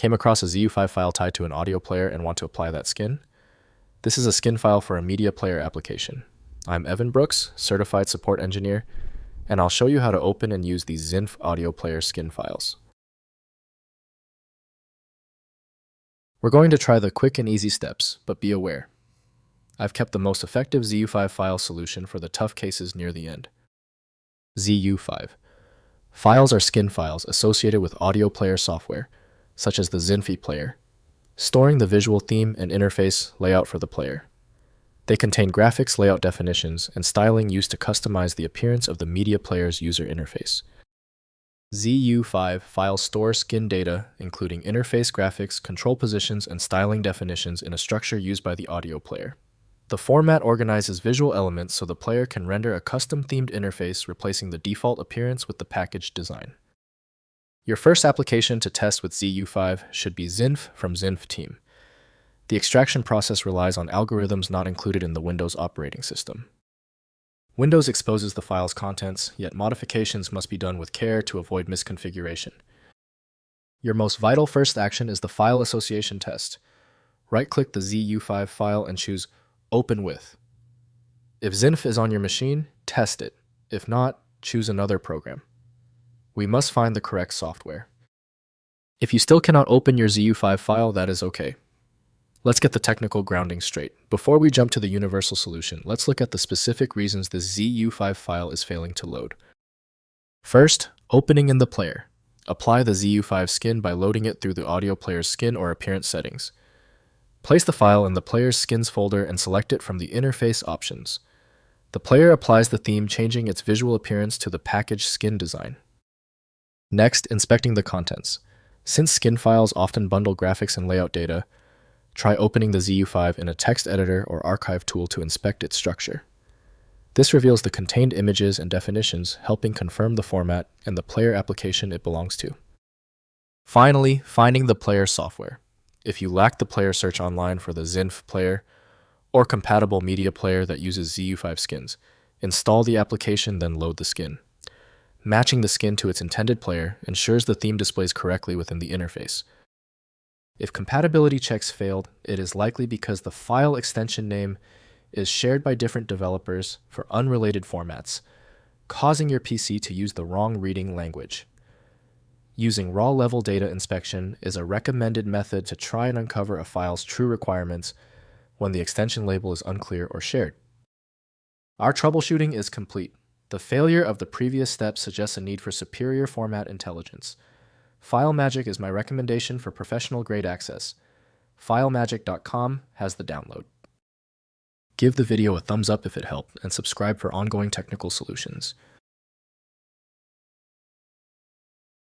Came across a ZU5 file tied to an audio player and want to apply that skin? This is a skin file for a media player application. I'm Evan Brooks, Certified Support Engineer, and I'll show you how to open and use these Zinf audio player skin files. We're going to try the quick and easy steps, but be aware. I've kept the most effective ZU5 file solution for the tough cases near the end. ZU5. Files are skin files associated with audio player software, such as the Zinf player, storing the visual theme and interface layout for the player. They contain graphics layout definitions and styling used to customize the appearance of the media player's user interface. ZU5 files store skin data, including interface graphics, control positions, and styling definitions in a structure used by the audio player. The format organizes visual elements so the player can render a custom-themed interface, replacing the default appearance with the package design. Your first application to test with ZU5 should be Zinf from Zinf team. The extraction process relies on algorithms not included in the Windows operating system. Windows exposes the file's contents, yet modifications must be done with care to avoid misconfiguration. Your most vital first action is the file association test. Right-click the ZU5 file and choose Open With. If Zinf is on your machine, test it. If not, choose another program. We must find the correct software. If you still cannot open your ZU5 file, that is okay. Let's get the technical grounding straight. Before we jump to the universal solution, let's look at the specific reasons this ZU5 file is failing to load. First, opening in the player. Apply the ZU5 skin by loading it through the audio player's skin or appearance settings. Place the file in the player's skins folder and select it from the interface options. The player applies the theme, changing its visual appearance to the package skin design. Next, inspecting the contents. Since skin files often bundle graphics and layout data, try opening the ZU5 in a text editor or archive tool to inspect its structure. This reveals the contained images and definitions, helping confirm the format and the player application it belongs to. Finally, finding the player software. If you lack the player search online for the Zinf player or compatible media player that uses ZU5 skins, install the application, then load the skin. Matching the skin to its intended player ensures the theme displays correctly within the interface. If compatibility checks failed, it is likely because the file extension name is shared by different developers for unrelated formats, causing your PC to use the wrong reading language. Using raw-level data inspection is a recommended method to try and uncover a file's true requirements when the extension label is unclear or shared. Our troubleshooting is complete. The failure of the previous steps suggests a need for superior format intelligence. FileMagick is my recommendation for professional-grade access. FileMagick.com has the download. Give the video a thumbs up if it helped, and subscribe for ongoing technical solutions.